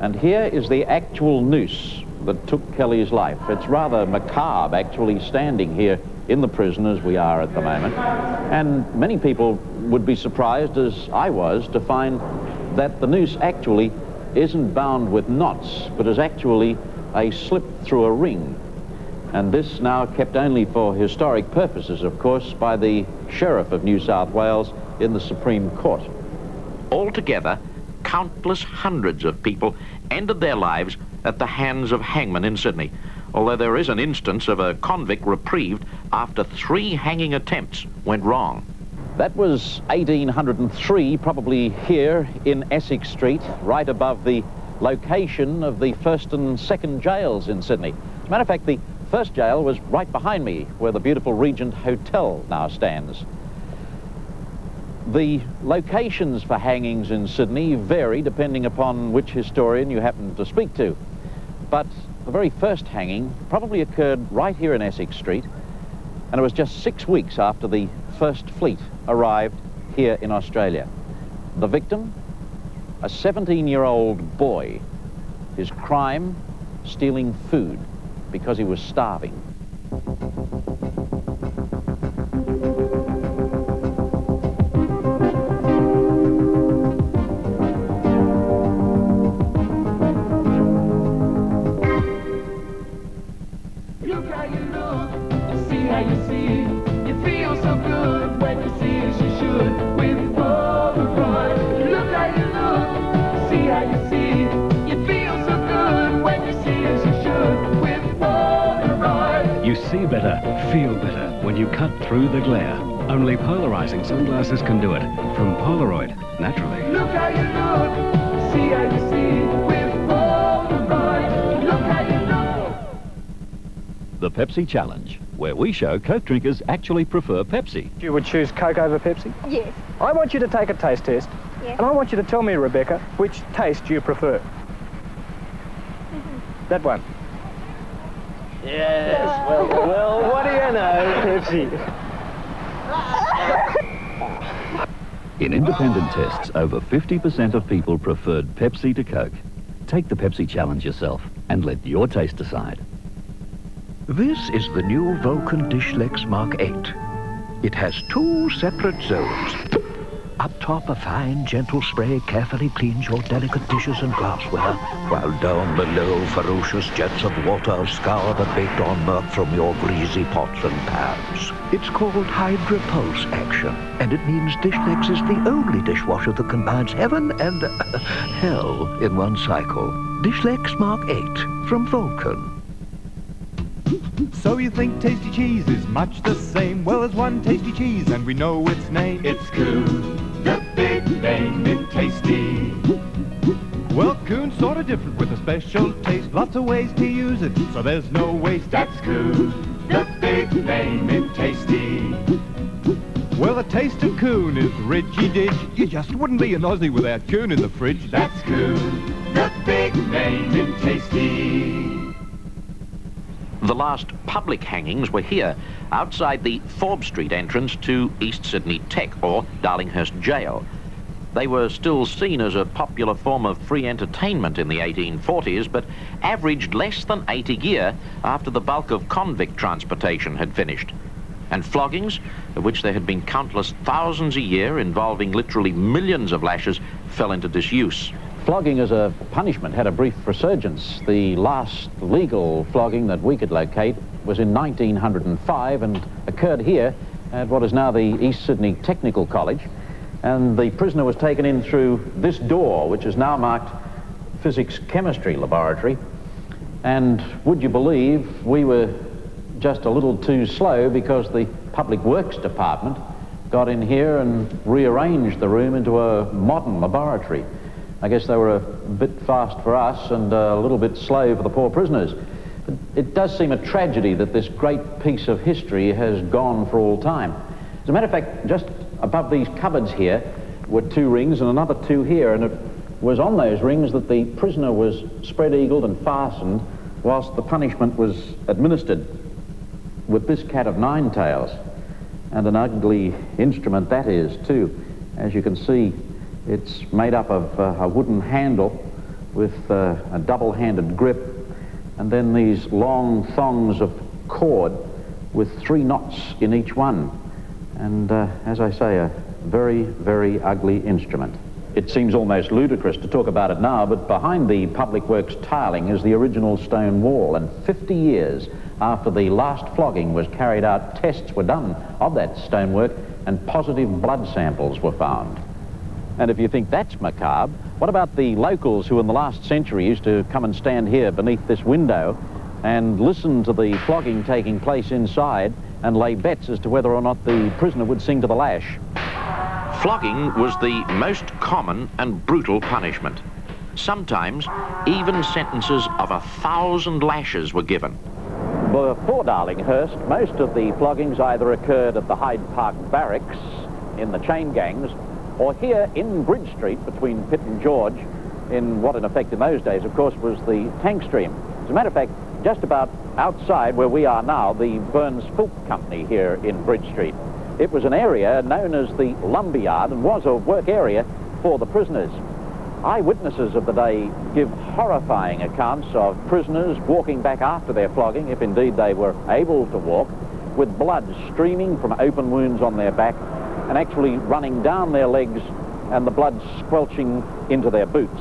And here is the actual noose that took Kelly's life. It's rather macabre actually standing here in the prison as we are at the moment. And many people would be surprised, as I was, to find that the noose actually isn't bound with knots, but is actually a slip through a ring. And this now kept only for historic purposes, of course, by the Sheriff of New South Wales in the Supreme Court. Altogether, countless hundreds of people ended their lives at the hands of hangmen in Sydney, although there is an instance of a convict reprieved after 3 hanging attempts went wrong. That was 1803, probably here in Essex Street, right above the location of the first and second jails in Sydney. As a matter of fact, the first jail was right behind me, where the beautiful Regent Hotel now stands. The locations for hangings in Sydney vary depending upon which historian you happen to speak to. But the very first hanging probably occurred right here in Essex Street, and it was just 6 weeks after the first fleet arrived here in Australia. The victim, a 17-year-old boy. His crime, stealing food because he was starving. Look how you look, see how you see. You feel so good when you see as you should with Polaroid. Look how you look, see how you see. You feel so good when you see as you should with Polaroid. You see better, feel better when you cut through the glare. Only polarizing sunglasses can do it. From Polaroid, naturally. Look how you look, see how you see with Polaroid. Look how you look. The Pepsi Challenge, where we show Coke drinkers actually prefer Pepsi. You would choose Coke over Pepsi? Yes. I want you to take a taste test. Yes. And I want you to tell me, Rebecca, which taste you prefer. That one. Yes, well, what do you know, Pepsi? In independent tests, over 50% of people preferred Pepsi to Coke. Take the Pepsi Challenge yourself and let your taste decide. This is the new Vulcan Dishlex Mark 8. It has 2 separate zones. Up top, a fine, gentle spray carefully cleans your delicate dishes and glassware, while down below, ferocious jets of water scour the baked-on murk from your greasy pots and pans. It's called Hydropulse action, and it means Dishlex is the only dishwasher that combines heaven and hell in one cycle. Dishlex Mark 8 from Vulcan. So you think Tasty Cheese is much the same? Well, there's one tasty cheese and we know its name. It's Coon, the big name in tasty. Well, Coon's sort of different with a special taste. Lots of ways to use it, so there's no waste. That's Coon, the big name in tasty. Well, the taste of Coon is richy ditch. You just wouldn't be an Aussie without Coon in the fridge. That's Coon, the big name in tasty. The last public hangings were here, outside the Forbes Street entrance to East Sydney Tech, or Darlinghurst Jail. They were still seen as a popular form of free entertainment in the 1840s, but averaged less than 8 a year after the bulk of convict transportation had finished. And floggings, of which there had been countless thousands a year, involving literally millions of lashes, fell into disuse. Flogging as a punishment had a brief resurgence. The last legal flogging that we could locate was in 1905 and occurred here at what is now the East Sydney Technical College. And the prisoner was taken in through this door, which is now marked Physics Chemistry Laboratory. And would you believe we were just a little too slow, because the Public Works Department got in here and rearranged the room into a modern laboratory. I guess they were a bit fast for us and a little bit slow for the poor prisoners. But it does seem a tragedy that this great piece of history has gone for all time. As a matter of fact, just above these cupboards here were 2 rings and another 2 here, and it was on those rings that the prisoner was spread-eagled and fastened whilst the punishment was administered with this cat of 9 tails. And an ugly instrument that is, too. As you can see, it's made up of a wooden handle with a double-handed grip, and then these long thongs of cord with 3 knots in each one. And as I say, a very, very ugly instrument. It seems almost ludicrous to talk about it now, but behind the Public Works tiling is the original stone wall, and 50 years after the last flogging was carried out, tests were done of that stonework and positive blood samples were found. And if you think that's macabre, what about the locals who in the last century used to come and stand here beneath this window and listen to the flogging taking place inside and lay bets as to whether or not the prisoner would sing to the lash? Flogging was the most common and brutal punishment. Sometimes even sentences of 1,000 lashes were given. Before Darlinghurst, most of the floggings either occurred at the Hyde Park Barracks in the chain gangs, or here in Bridge Street between Pitt and George, in what in effect in those days, of course, was the tank stream. As a matter of fact, just about outside where we are now, the Burns Filth Company here in Bridge Street. It was an area known as the lumberyard and was a work area for the prisoners. Eyewitnesses of the day give horrifying accounts of prisoners walking back after their flogging, if indeed they were able to walk, with blood streaming from open wounds on their back and actually running down their legs and the blood squelching into their boots.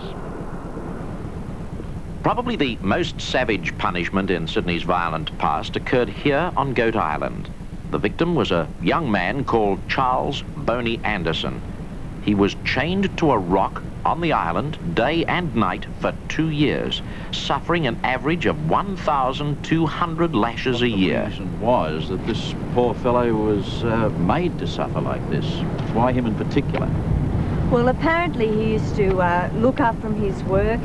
Probably the most savage punishment in Sydney's violent past occurred here on Goat Island. The victim was a young man called Charles Boney Anderson. He was chained to a rock on the island day and night for 2 years, suffering an average of 1,200 lashes a year. The reason was that this poor fellow was made to suffer like this. Why him in particular? Well, apparently he used to look up from his work.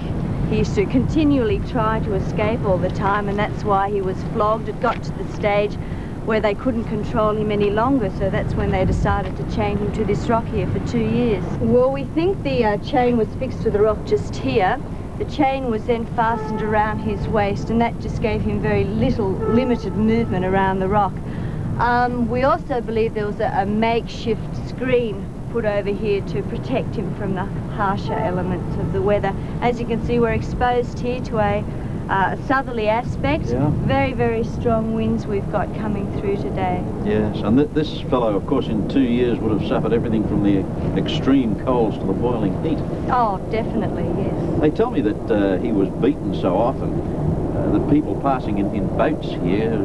He used to continually try to escape all the time, and that's why he was flogged. It got to the stage where they couldn't control him any longer, so that's when they decided to chain him to this rock here for 2 years. Well, we think the chain was fixed to the rock just here. The chain was then fastened around his waist, and that just gave him very limited movement around the rock. We also believe there was a makeshift screen put over here to protect him from the harsher elements of the weather. As you can see, we're exposed here to a southerly aspect. Yeah. Very, very strong winds we've got coming through today. Yes, and this fellow, of course, in 2 years would have suffered everything from the extreme colds to the boiling heat. Oh, definitely, yes. They tell me that he was beaten so often that people passing in boats here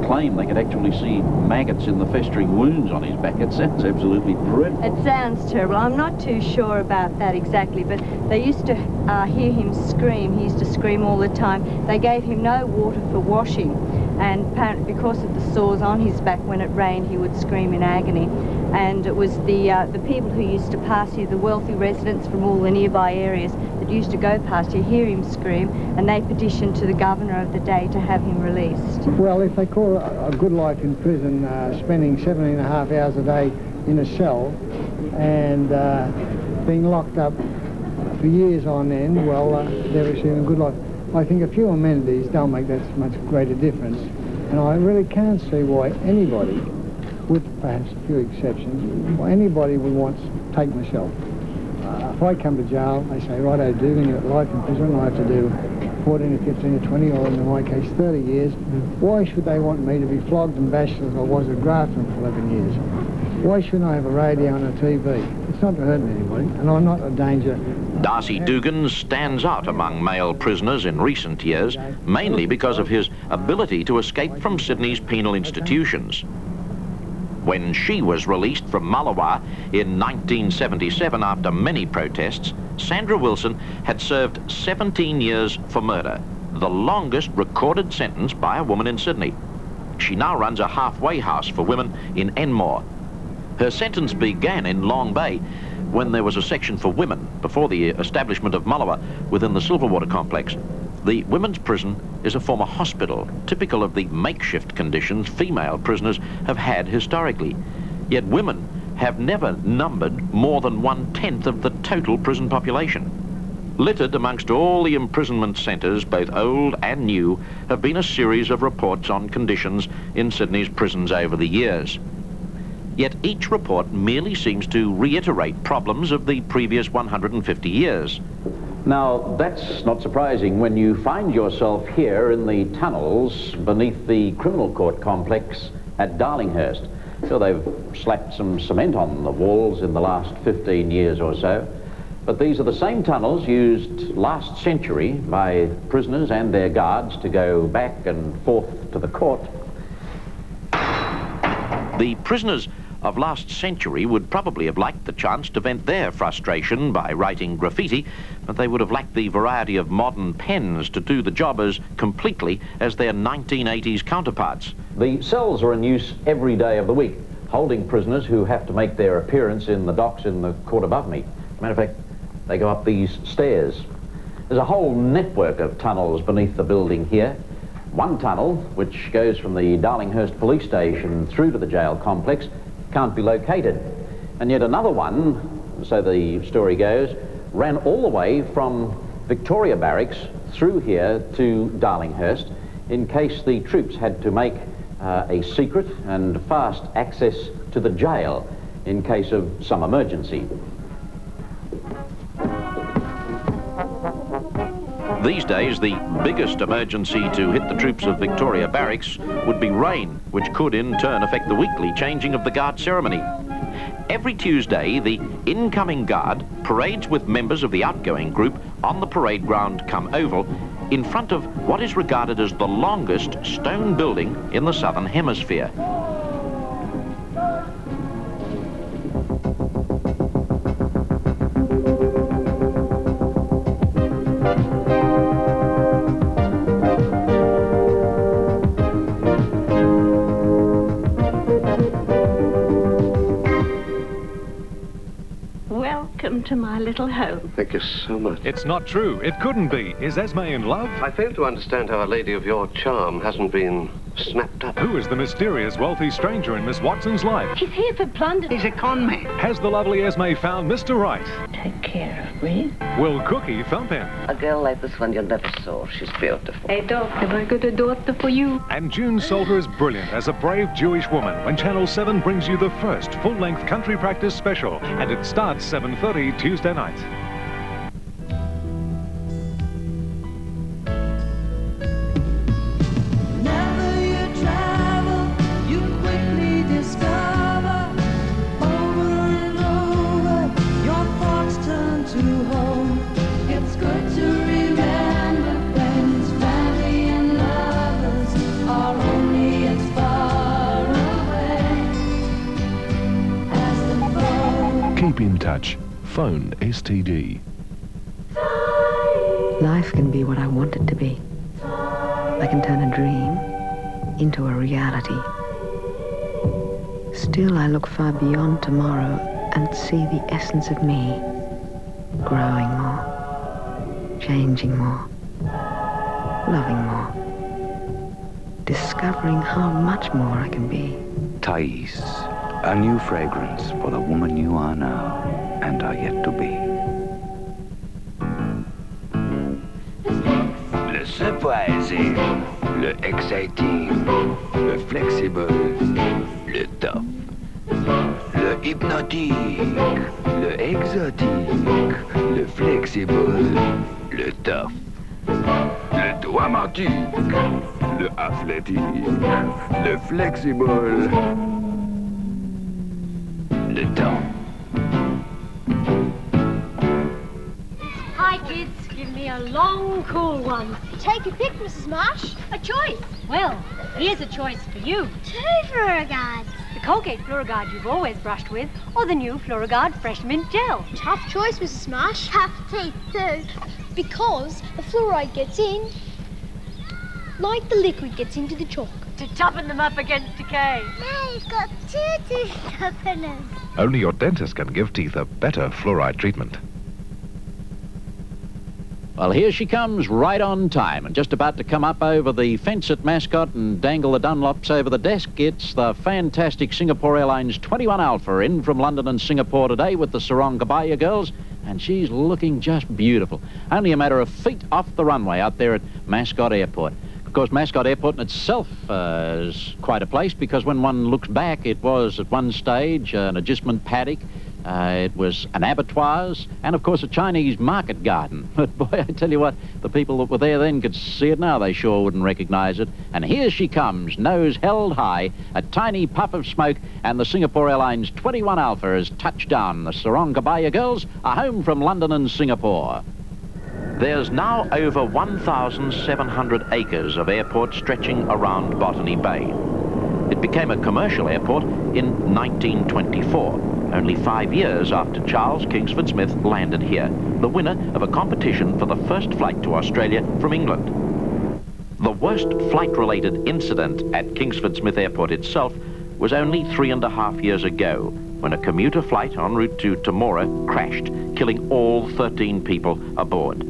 claim they could actually see maggots in the festering wounds on his back. It sounds absolutely dreadful. It sounds terrible. I'm not too sure about that exactly, but they used to hear him scream. He used to scream all the time. They gave him no water for washing, and apparently because of the sores on his back, when it rained, he would scream in agony. And it was the people who used to pass here, the wealthy residents from all the nearby areas that used to go past here, hear him scream, and they petitioned to the governor of the day to have him released. Well, if they call a good life in prison, spending 17.5 hours a day in a cell and being locked up for years on end, well, they're receiving a good life. I think a few amenities don't make that much greater difference, and I really can't see why anybody, with perhaps a few exceptions, why anybody would want to take myself. If I come to jail, they say, righto, Dugan, you're at life imprisonment, I have to do 14 or 15 or 20, or in my case 30 years. Why should they want me to be flogged and bashed as I was at Grafton for 11 years? Why shouldn't I have a radio and a TV? It's not to hurt anybody, and I'm not a danger. Darcy Dugan stands out among male prisoners in recent years, mainly because of his ability to escape from Sydney's penal institutions. When she was released from Mullawa in 1977 after many protests, Sandra Wilson had served 17 years for murder, the longest recorded sentence by a woman in Sydney. She now runs a halfway house for women in Enmore. Her sentence began in Long Bay when there was a section for women before the establishment of Mullawa within the Silverwater complex. The women's prison is a former hospital, typical of the makeshift conditions female prisoners have had historically. Yet women have never numbered more than 1/10 of the total prison population. Littered amongst all the imprisonment centres, both old and new, have been a series of reports on conditions in Sydney's prisons over the years. Yet each report merely seems to reiterate problems of the previous 150 years. Now, that's not surprising when you find yourself here in the tunnels beneath the criminal court complex at Darlinghurst. So they've slapped some cement on the walls in the last 15 years or so. But these are the same tunnels used last century by prisoners and their guards to go back and forth to the court. The prisoners of last century would probably have liked the chance to vent their frustration by writing graffiti, but they would have lacked the variety of modern pens to do the job as completely as their 1980s counterparts. The cells are in use every day of the week, holding prisoners who have to make their appearance in the docks in the court above me. Matter of fact, they go up these stairs. There's a whole network of tunnels beneath the building here. One tunnel, which goes from the Darlinghurst police station through to the jail complex, can't be located. And yet another one, so the story goes, ran all the way from Victoria Barracks through here to Darlinghurst in case the troops had to make a secret and fast access to the jail in case of some emergency. These days, the biggest emergency to hit the troops of Victoria Barracks would be rain, which could in turn affect the weekly changing of the guard ceremony. Every Tuesday, the incoming guard parades with members of the outgoing group on the parade ground come oval in front of what is regarded as the longest stone building in the Southern Hemisphere. Welcome to my little home. Thank you so much. It's not true. It couldn't be. Is Esme in love? I fail to understand how a lady of your charm hasn't been snapped up. Who is the mysterious wealthy stranger in Miss Watson's life? He's here for plunder. He's a con man. Has the lovely Esme found Mr. Right? Take care of me. Will Cookie thump him? A girl like this one you never saw. She's beautiful. Hey, Doc, have I got a daughter for you? And June Salter is brilliant as a brave Jewish woman when Channel 7 brings you the first full-length country practice special, and it starts 7:30 Tuesday night. Keep in touch. Phone STD. Life can be what I want it to be. I can turn a dream into a reality. Still, I look far beyond tomorrow and see the essence of me growing more, changing more, loving more, discovering how much more I can be. Thais, a new fragrance for the woman you are now and are yet to be. Le surprising, le exciting, le flexible, le tough, le hypnotique, le exotique, le flexible, le tough, le dramatique, le athlétique, le flexible, le tough. Hi, kids. Give me a long, cool one. Take your pick, Mrs. Marsh. A choice. Well, here's a choice for you. 2 Fluoriguards. The Colgate Fluoriguard you've always brushed with, or the new Fluoriguard Fresh Mint Gel. Tough choice, Mrs. Marsh. Tough teeth, too. Because the fluoride gets in like the liquid gets into the chalk. To toughen them up against decay. Now you've got 2 tooth tougheners. Only your dentist can give teeth a better fluoride treatment. Well, here she comes right on time and just about to come up over the fence at Mascot and dangle the Dunlops over the desk. It's the fantastic Singapore Airlines 21 Alpha in from London and Singapore today with the Sarong Kabaya girls, and she's looking just beautiful. Only a matter of feet off the runway out there at Mascot Airport. Of course, Mascot Airport in itself is quite a place because when one looks back, it was at one stage an adjustment paddock It was an abattoirs and, of course, a Chinese market garden. But, boy, I tell you what, the people that were there then could see it now. They sure wouldn't recognize it. And here she comes, nose held high, a tiny puff of smoke, and the Singapore Airlines 21 Alpha has touched down. The Sarongabaya girls are home from London and Singapore. There's now over 1,700 acres of airport stretching around Botany Bay. It became a commercial airport in 1924, only 5 years after Charles Kingsford Smith landed here, the winner of a competition for the first flight to Australia from England. The worst flight-related incident at Kingsford Smith Airport itself was only 3.5 years ago, when a commuter flight en route to Temora crashed, killing all 13 people aboard.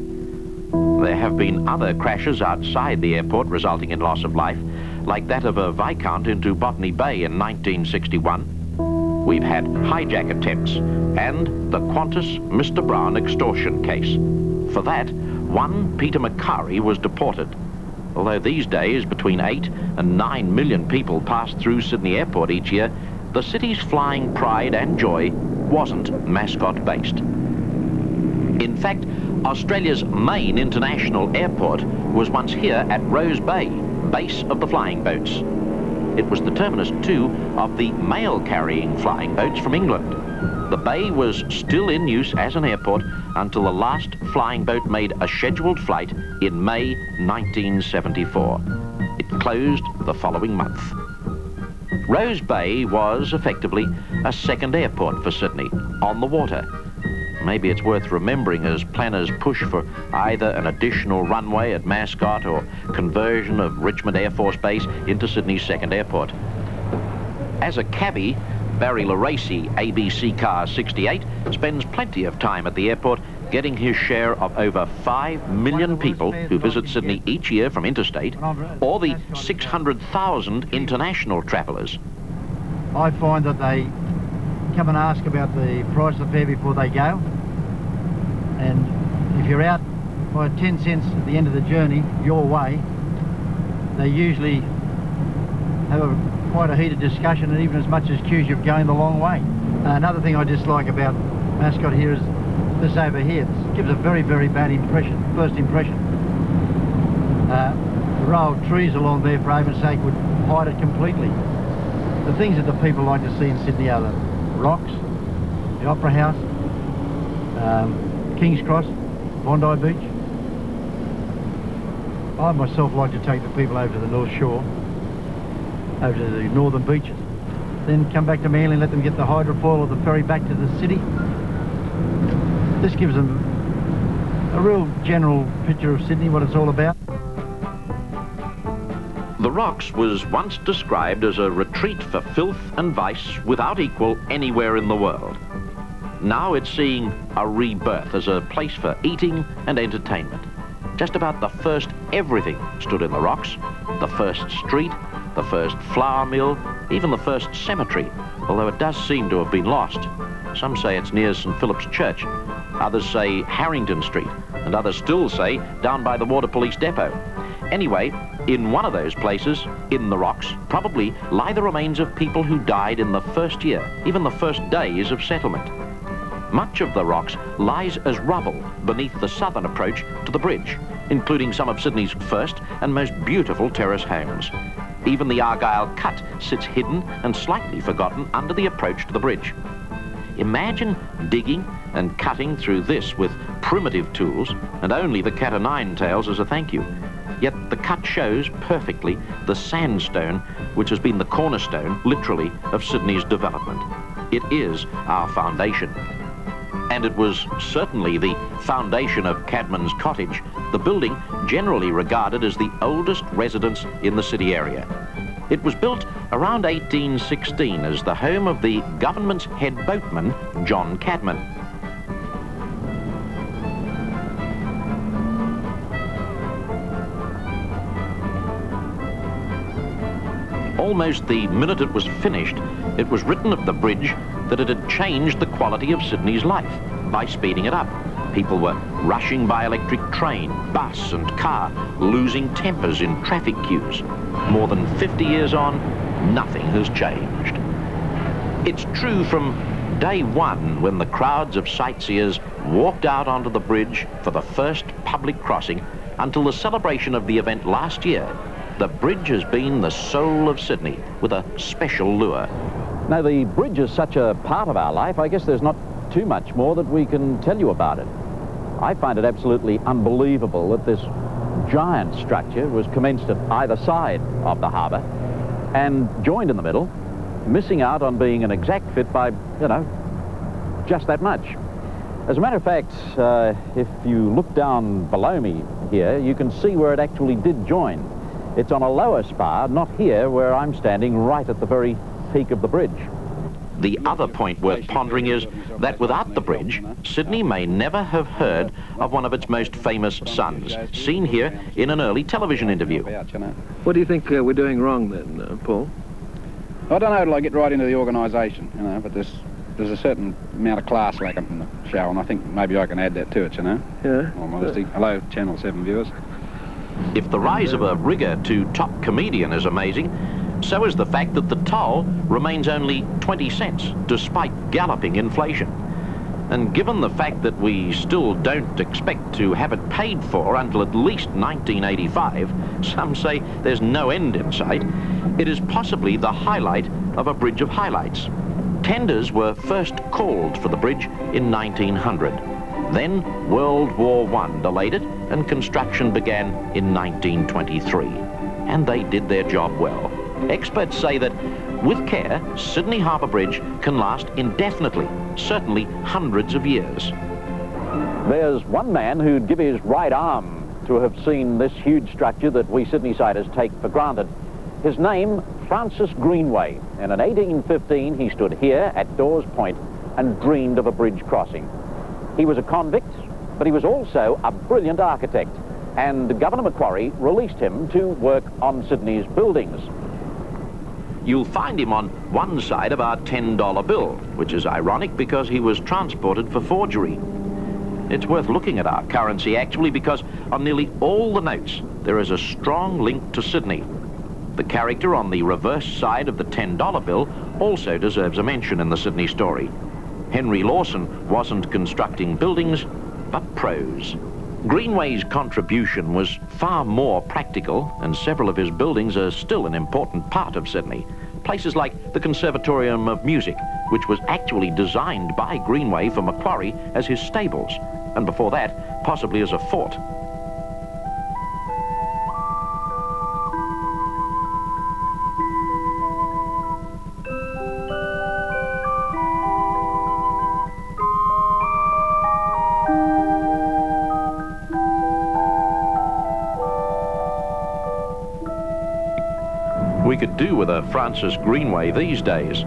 There have been other crashes outside the airport resulting in loss of life, like that of a Viscount into Botany Bay in 1961. We've had hijack attempts and the Qantas Mr. Brown extortion case. For that, one Peter Macari was deported. Although these days between 8 and 9 million people pass through Sydney Airport each year, the city's flying pride and joy wasn't Mascot-based. In fact, Australia's main international airport was once here at Rose Bay, base of the flying boats. It was the terminus, too, of the mail-carrying flying boats from England. The bay was still in use as an airport until the last flying boat made a scheduled flight in May 1974. It closed the following month. Rose Bay was effectively a second airport for Sydney, on the water. Maybe it's worth remembering as planners push for either an additional runway at Mascot or conversion of Richmond Air Force Base into Sydney's second airport. As a cabbie, Barry Laracy, ABC Car 68, spends plenty of time at the airport getting his share of over 5 million people who visit Sydney each year from interstate, or the 600,000 international travellers. I find that they come and ask about the price of the fare before they go, and if you're out by 10 cents at the end of the journey your way, they usually have quite a heated discussion, and even as much as accuse you of going the long way. Another thing I dislike about Mascot here is this over here. This gives a very, very bad impression, first impression. The row of trees along there, for argument's sake, would hide it completely. The things that the people like to see in Sydney are the Rocks, the Opera House, King's Cross, Bondi Beach. I myself like to take the people over to the North Shore, over to the northern beaches, then come back to Manly and let them get the hydrofoil or the ferry back to the city. This gives them a real general picture of Sydney, what it's all about. The Rocks was once described as a retreat for filth and vice without equal anywhere in the world. Now it's seeing a rebirth as a place for eating and entertainment. Just about the first everything stood in the Rocks. The first street, the first flour mill, even the first cemetery, although it does seem to have been lost. Some say it's near St. Philip's Church. Others say Harrington Street, and others still say down by the Water Police Depot. Anyway, in one of those places, in the Rocks, probably lie the remains of people who died in the first year, even the first days of settlement. Much of the Rocks lies as rubble beneath the southern approach to the bridge, including some of Sydney's first and most beautiful terrace homes. Even the Argyle Cut sits hidden and slightly forgotten under the approach to the bridge. Imagine digging and cutting through this with primitive tools and only the cat o' nine tails as a thank you. Yet the cut shows perfectly the sandstone which has been the cornerstone, literally, of Sydney's development. It is our foundation. And it was certainly the foundation of Cadman's Cottage, the building generally regarded as the oldest residence in the city area. It was built around 1816 as the home of the government's head boatman, John Cadman. Almost the minute it was finished, it was written of the bridge that it had changed the quality of Sydney's life by speeding it up. People were rushing by electric train, bus and car, losing tempers in traffic queues. More than 50 years on, nothing has changed. It's true from Day one, when the crowds of sightseers walked out onto the bridge for the first public crossing, until the celebration of the event last year, the bridge has been the soul of Sydney with a special lure. Now, the bridge is such a part of our life, I guess there's not too much more that we can tell you about it. I find it absolutely unbelievable that this giant structure was commenced at either side of the harbour and joined in the middle, missing out on being an exact fit by, you know, just that much. As a matter of fact, if you look down below me here, you can see where it actually did join. It's on a lower spar, not here where I'm standing right at the very peak of the bridge. The other point worth pondering is that without the bridge, Sydney may never have heard of one of its most famous sons, seen here in an early television interview. What do you think we're doing wrong then, Paul? I don't know till I get right into the organisation, you know, but there's a certain amount of class lacking from the show, and I think maybe I can add that to it, you know. Yeah. All modesty. Hello, Channel 7 viewers. If the rise of a rigger to top comedian is amazing, so is the fact that the toll remains only 20 cents, despite galloping inflation. And given the fact that we still don't expect to have it paid for until at least 1985, some say there's no end in sight, it is possibly the highlight of a bridge of highlights. Tenders were first called for the bridge in 1900. Then World War I delayed it, and construction began in 1923. And they did their job well. Experts say that with care, Sydney Harbour Bridge can last indefinitely, certainly hundreds of years. There's one man who'd give his right arm to have seen this huge structure that we Sydneysiders take for granted. His name, Francis Greenway, and in 1815 he stood here at Dawes Point and dreamed of a bridge crossing. He was a convict, but he was also a brilliant architect, and Governor Macquarie released him to work on Sydney's buildings. You'll find him on one side of our $10 bill, which is ironic because he was transported for forgery. It's worth looking at our currency, actually, because on nearly all the notes, there is a strong link to Sydney. The character on the reverse side of the $10 bill also deserves a mention in the Sydney story. Henry Lawson wasn't constructing buildings, but prose. Greenway's contribution was far more practical, and several of his buildings are still an important part of Sydney. Places like the Conservatorium of Music, which was actually designed by Greenway for Macquarie as his stables, and before that, possibly as a fort. We could do with a Francis Greenway these days.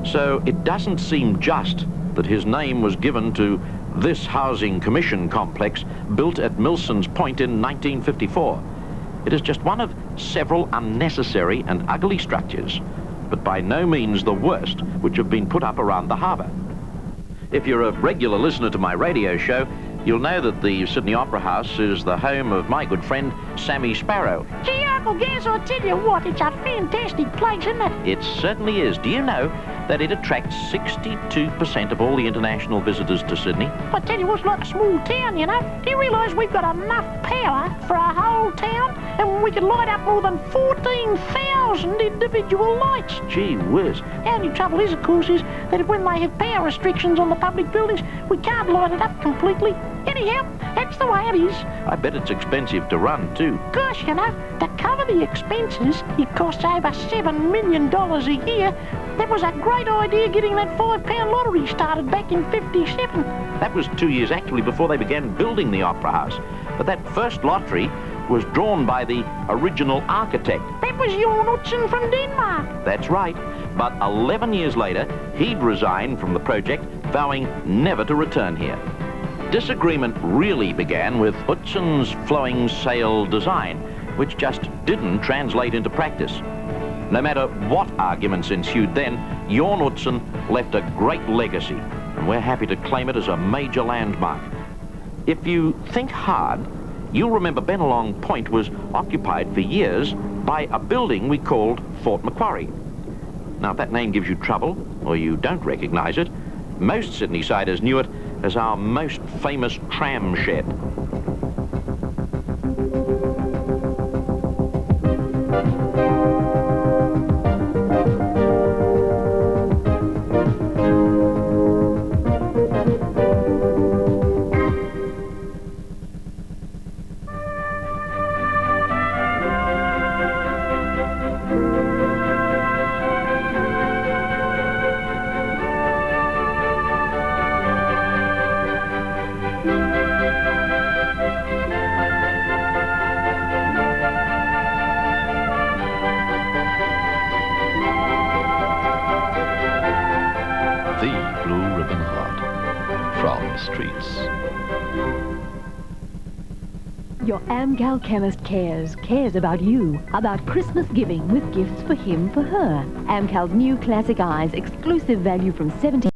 So it doesn't seem just that his name was given to this housing commission complex built at Milson's Point in 1954. It is just one of several unnecessary and ugly structures, but by no means the worst which have been put up around the harbour. If you're a regular listener to my radio show, you'll know that the Sydney Opera House is the home of my good friend Sammy Sparrow. Gee, Uncle Gaz, I'll tell you what, it's a fantastic place, isn't it? It certainly is. Do you know that it attracts 62% of all the international visitors to Sydney? I tell you, it's like a small town, you know. Do you realise we've got enough power for a whole town, and we could light up more than 14,000 individual lights? Gee whiz. The only trouble is, of course, is that when they have power restrictions on the public buildings, we can't light it up completely. Anyhow, that's the way it is. I bet it's expensive to run, too. Gosh, you know, to cover the expenses, it costs over $7 million a year. That was a great idea getting that £5 lottery started back in '57. That was 2 years actually before they began building the Opera House. But that first lottery was drawn by the original architect. That was Jon Utzon from Denmark. That's right. But 11 years later, he'd resigned from the project, vowing never to return here. Disagreement really began with Utzon's flowing sail design, which just didn't translate into practice. No matter what arguments ensued then, Jon Utzon left a great legacy, and we're happy to claim it as a major landmark. If you think hard, you'll remember Bennelong Point was occupied for years by a building we called Fort Macquarie. Now, if that name gives you trouble, or you don't recognize it, Most Sydney-siders knew it as our most famous tram shed. The Blue Ribbon Heart from the streets. Your Amcal chemist cares about you, about Christmas giving with gifts for him, for her. Amcal's new classic eyes, exclusive value from 70.